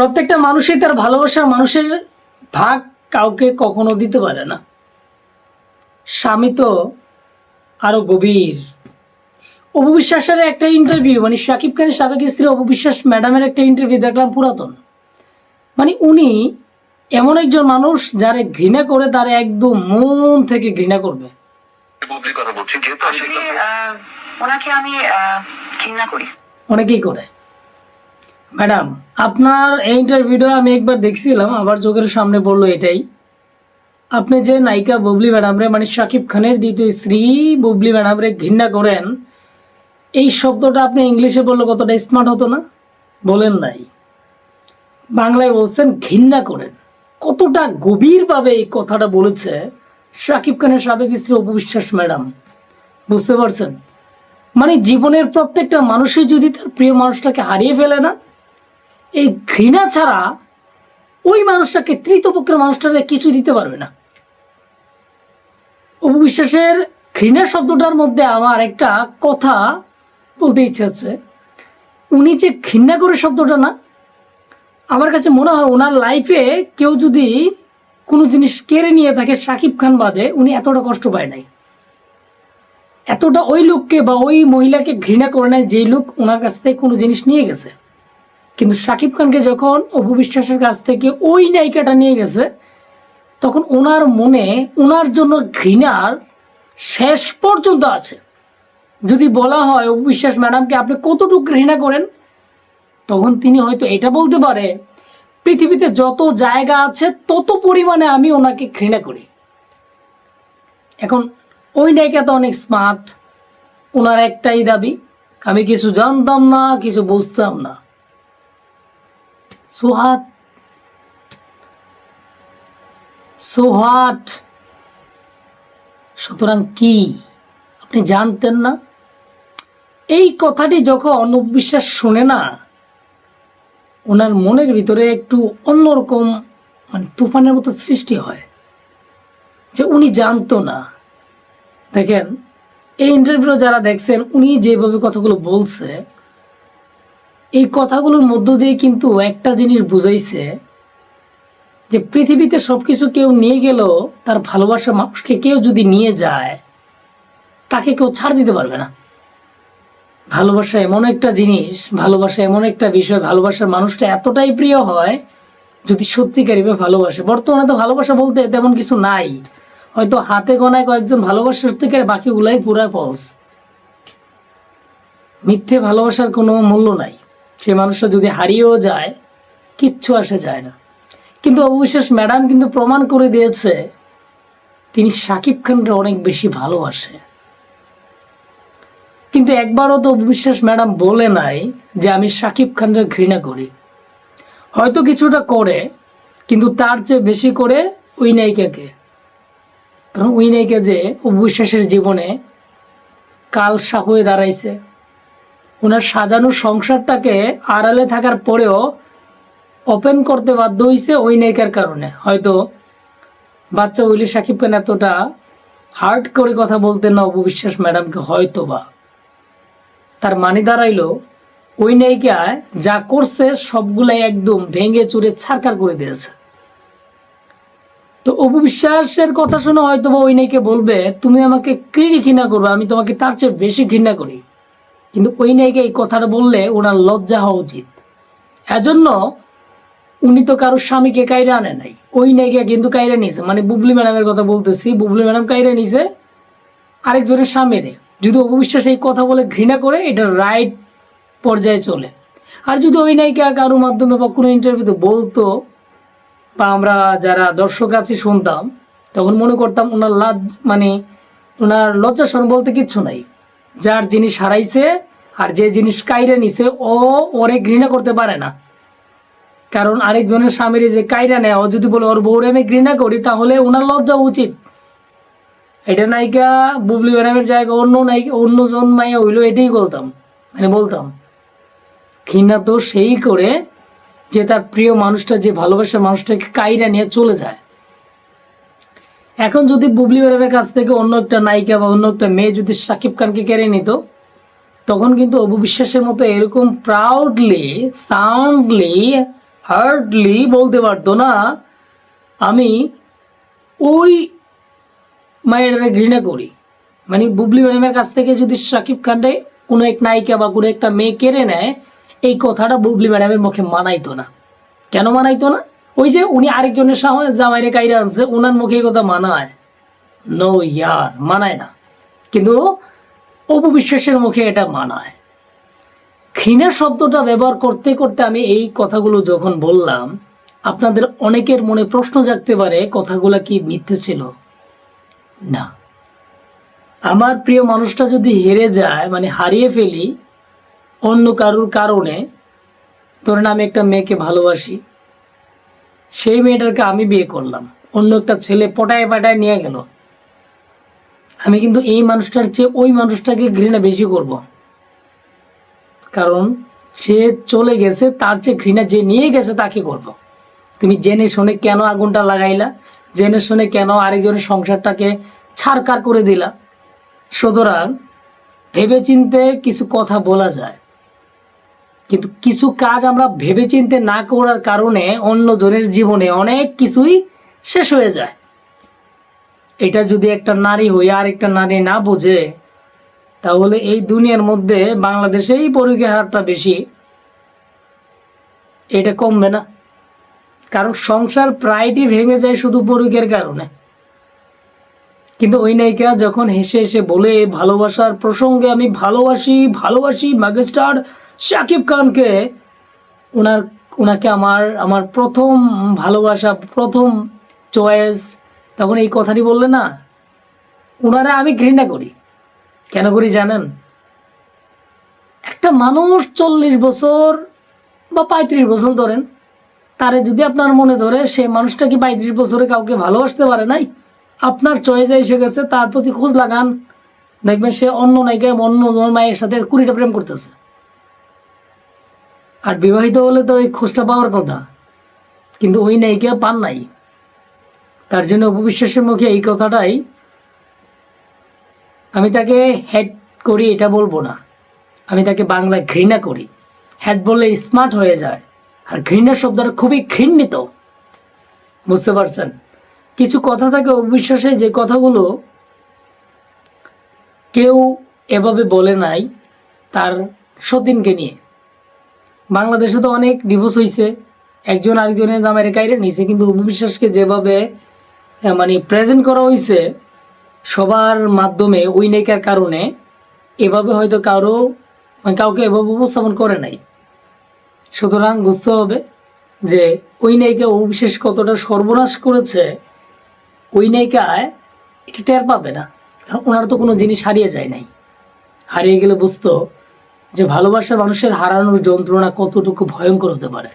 প্রত্যেকটা মানুষই তার ভালোবাসার মানুষের ভাগ কাউকে কখনো দিতে পারে না। স্বামী তো আরো গভীর। অপু বিশ্বাসের একটা ইন্টারভিউ, মানে শাকিব খানের সাবেক স্ত্রী অপু বিশ্বাস ম্যাডামের একটা ইন্টারভিউ দেখলাম, পুরাতন। মানে উনি এমন একজন মানুষ যারে ঘৃণা করে তারে একদম মন থেকে ঘৃণা করবে। কথা বলছি, যেহেতু আসলে ওনাকে আমি ঘৃণা করি, অনেকেই করে। ম্যাডাম, আপনার এই ইন্টারভিউটা আমি একবার দেখছিলাম, আবার চোখের সামনে পড়লো এটাই। আপনি যে নায়িকা বুবলি ম্যাডাম রে, মানে শাকিব খানের দ্বিতীয় স্ত্রী বুবলি ম্যাডাম রে ঘৃণা করেন, এই শব্দটা আপনি ইংলিশে বললে কতটা স্মার্ট হতো না? বলেন নাই, বাংলায় বলছেন ঘৃণা করেন। কতটা গভীরভাবে এই কথাটা বলেছে শাকিব খানের সাবেক স্ত্রী অপু বিশ্বাস ম্যাডাম, বুঝতে পারছেন? মানে জীবনের প্রত্যেকটা মানুষই যদি তার প্রিয় মানুষটাকে হারিয়ে ফেলে না, এই ঘৃণা ছাড়া ওই মানুষটাকে, তৃতীয়পক্ষের মানুষটাকে কিছু দিতে পারবে না। অপু বিশ্বাসের ঘৃণা শব্দটার মধ্যে আমার একটা কথা বলতে ইচ্ছে হচ্ছে। উনি যে ঘৃণা করে শব্দটা না, আমার কাছে মনে হয় ওনার লাইফে কেউ যদি কোনো জিনিস কেড়ে নিয়ে থাকে শাকিব খান বাদে, উনি এতটা কষ্ট পায় নাই, এতটা ওই লোককে বা ওই মহিলাকে ঘৃণা করে নাই যেই লোক ওনার কাছ থেকে কোনো জিনিস নিয়ে গেছে। কিন্তু শাকিব খানকে যখন অপু বিশ্বাসের কাছ থেকে ওই নায়িকাটা নিয়ে গেছে, তখন ওনার মনে ওনার জন্য ঘৃণার শেষ পর্যন্ত আছে। যদি বলা হয় অপু বিশ্বাস ম্যাডামকে আপনি কতটুকু ঘৃণা করেন, তখন তিনি হয়তো এটা বলতে পারে, পৃথিবীতে যত জায়গা আছে তত পরিমাণে আমি ওনাকে ঘৃণা করি। এখন ওই নায়িকা তো অনেক স্মার্ট, ওনার একটাই দাবি, আমি কিছু জানতাম না, কিছু বুঝতাম না। সোহাট সোহাট সুতরাং কি আপনি জানতেন না? এই কথাটি যখন অপু বিশ্বাস শুনে না, ওনার মনের ভিতরে একটু অন্যরকম মানে তুফানের মতো সৃষ্টি হয়, যে উনি জানতো না। দেখেন, এই ইন্টারভিউ যারা দেখছেন, উনি যেভাবে কথাগুলো বলছে, এই কথাগুলোর মধ্য দিয়ে কিন্তু একটা জিনিস বুঝাইছে যে পৃথিবীতে সবকিছু কেউ নিয়ে গেলেও তার ভালোবাসা মানুষকে কেউ যদি নিয়ে যায়, তাকে কেউ ছাড় দিতে পারবে না। ভালোবাসা এমন একটা জিনিস, ভালোবাসা এমন একটা বিষয়, ভালোবাসার মানুষটা এতটাই প্রিয় হয় যদি সত্যিকারীভাবে ভালোবাসে। বর্তমানে তো ভালোবাসা বলতে তেমন কিছু নাই, হয়তো হাতে গোনায় কয়েকজন ভালোবাসা সত্যিকার, বাকিগুলাই পুরা ফলস। মিথ্যে ভালোবাসার কোনো মূল্য নাই, সে মানুষটা যদি হারিয়েও যায় কিচ্ছু আসে যায় না। কিন্তু অপু বিশ্বাস ম্যাডাম কিন্তু প্রমাণ করে দিয়েছে তিনি শাকিব খানকে অনেক বেশি ভালোবাসে। কিন্তু একবারও তো অপু বিশ্বাস ম্যাডাম বলে নাই যে আমি শাকিব খানকে ঘৃণা করি। হয়তো কিছুটা করে, কিন্তু তার চেয়ে বেশি করে ওই নায়িকাকে। কারণ ওই নায়িকা যে অপু বিশ্বাসের জীবনে কাল সাপ হয়ে দাঁড়াইছে। ওনার সাজানো সংসারটাকে আড়ালে থাকার পরেও ওপেন করতে বাধ্য হয়েছে ওই নায়িকার কারণে। হয়তো বাচ্চা হইলে শাকিব খান এতটা হার্ড করে কথা বলতেন না অপু বিশ্বাস ম্যাডামকে, হয়তো বা। তার মানে দাঁড়াইলো ওই নায়িকায় যা করছে সবগুলাই একদম ভেঙে চুরে ছারকার করে দিয়েছে। তো অপু বিশ্বাসের কথা শুনে হয়তো বা ওই নায়িকা বলবে, তুমি আমাকে ঘৃণা করবে, আমি তোমাকে তার চেয়ে বেশি ঘৃণা করি। কিন্তু ওই নায়িকা এই কথাটা বললে ওনার লজ্জা হওয়া উচিত। এজন্য উনি তো কারোর স্বামীকে কাইরা আনে নাই, ওই নায়িকা কিন্তু কাইরা নিয়েছে। মানে বুবলি ম্যাডামের কথা বলতেছি, বুবলি ম্যাডাম কাইরা নিয়েছে আরেকজনের স্বামীরে। যদি অপু বিশ্বাস এই কথা বলে ঘৃণা করে, এটা রাইট পর্যায়ে চলে। আর যদি ওই নায়িকা কারোর মাধ্যমে বা কোনো ইন্টারভিউতে বলতো, বা আমরা যারা দর্শক আছি শুনতাম, তখন মনে করতাম ওনার মানে ওনার লজ্জা শরম বলতে কিচ্ছু নাই। যার জিনিস হারাইছে আর যে জিনিস কাইরা নিছে, ওরে ঘৃণা করতে পারে না। কারণ আরেকজনের স্বামীর যে কাইরা নেয়, ও যদি বলে ওর বউরে আমি ঘৃণা করি, তাহলে ওনার লজ্জা উচিত। এটা নায়িকা বুবলি ম্যাডামের জায়গা অন্য নায়িকা, অন্যজন মাইয়া হইলো, এটাই বলতাম, মানে বলতাম ঘৃণা তো সেই করে যে তার প্রিয় মানুষটা, যে ভালোবাসা মানুষটাকে কাইরা নিয়ে চলে যায়। এখন যদি বুবলি ম্যাডামের কাছ থেকে অন্য একটা নায়িকা বা অন্য একটা মেয়ে যদি শাকিব খানকে কেড়ে নিত, তখন কিন্তু অপু বিশ্বাসের মতো এরকম প্রাউডলি সাউন্ডলি হার্ডলি বলতে পারতো না আমি ওই মায়ের ঘৃণা করি। মানে বুবলি ম্যাডামের কাছ থেকে যদি শাকিব খানটাই কোনো এক নায়িকা বা কোনো একটা মেয়ে কেড়ে নেয়, এই কথাটা বুবলি ম্যাডামের মুখে মানাইতো না। কেন মানাইতো না? ওই যে উনি আরেকজনের সামনে জামাইরে কাইরা আনছে, ওনার মুখে এই কথা মানায়? নো ইয়ার, মানায় না। কিন্তু অপু বিশ্বাসের মুখে এটা মানায়। ঘৃণা শব্দটা ব্যবহার করতে করতে আমি এই কথাগুলো যখন বললাম, আপনাদের অনেকের মনে প্রশ্ন জাগতে পারে কথাগুলো কি মিথ্যে ছিল? না। আমার প্রিয় মানুষটা যদি হেরে যায়, মানে হারিয়ে ফেলি অন্য কারোর কারণে, ধরেন আমি একটা মেয়েকে ভালোবাসি, সেই মেয়েটাকে আমি বিয়ে করলাম, অন্য একটা ছেলে পটায় পাটায় নিয়ে গেল, আমি কিন্তু এই মানুষটার চেয়ে ওই মানুষটাকে ঘৃণা বেশি করব। কারণ সে চলে গেছে, তার চেয়ে ঘৃণা যে নিয়ে গেছে তাকে করব। তুমি জেনে শুনে কেন আগুনটা লাগাইলা? জেনে শুনে কেন আরেকজনের সংসারটাকে ছাড়কার করে দিলা? সুতরাং ভেবেচিন্তে কিছু কথা বলা যায়, কিন্তু কিছু কাজ আমরা ভেবেচিন্তে না করার কারণে অন্যজনের জীবনে অনেক কিছুই শেষ হয়ে যায়। এটা যদি একটা নারী হয়ে আর একটা নারী না বোঝে, তাহলে এই দুনিয়ার মধ্যে বাংলাদেশেই পরিকের হারটা বেশি, এটা কমবে না। কারণ সংসার প্রায়টি ভেঙে যায় শুধু পরিকের কারণে। কিন্তু ওই নায়িকা যখন হেসে হেসে বলে ভালোবাসার প্রসঙ্গে আমি ভালোবাসি ভালোবাসি মেগাস্টার শাকিব খানকে, ওনাকে আমার আমার প্রথম ভালোবাসা, প্রথম চয়েস, তখন এই কথাটি বললে না, ওনারা আমি ঘৃণা করি। কেন করি জানেন? একটা মানুষ 40 বছর বা 35 বছর ধরেন, তারে যদি আপনার মনে ধরে, সে মানুষটা কি 35 বছরে কাউকে ভালোবাসতে পারে নাই? আপনার চয়েসে এসে গেছে, তার প্রতি খোঁজ লাগান, দেখবেন সে অন্য নায়িকা অন্য মায়ের সাথে 20টা প্রেম করতেছে। আর বিবাহিত হলে তো এই খোঁজটা পাওয়ার কথা, কিন্তু ওই নায়িকা পান নাই। তার জন্য অপু বিশ্বাসের মুখে এই কথাটাই, আমি তাকে হেড করি এটা বলবো না, আমি তাকে বাংলায় ঘৃণা করি। হেড বললে স্মার্ট হয়ে যায়, আর ঘৃণা শব্দটা খুবই ঘৃণিত, বুঝতে পারছেন? কিছু কথা থাকে অবিশ্বাসে, যে কথাগুলো কেউ এভাবে বলে নাই তার সতীনকে নিয়ে। বাংলাদেশে তো অনেক ডিভোর্স হয়েছে, একজন আরেকজনের জামাইরে কাইরে নিয়েছে, কিন্তু অবিশ্বাসকে যেভাবে মানে প্রেজেন্ট করা হয়েছে সবার মাধ্যমে, ওই নায়িকার কারণে, এভাবে হয়তো কাউকে এভাবে উপস্থাপন করে নাই। সুতরাং বুঝতে হবে যে ওই নায়িকা অবিশ্বাস কতটা সর্বনাশ করেছে, ওই নায়িকায় এটা টের পাবে না। কারণ ওনার তো কোনো জিনিস হারিয়ে যায় নাই। হারিয়ে গেলে বুঝতো যে ভালোবাসার মানুষের হারানোর যন্ত্রণা কতটুকু ভয়ঙ্কর হতে পারে।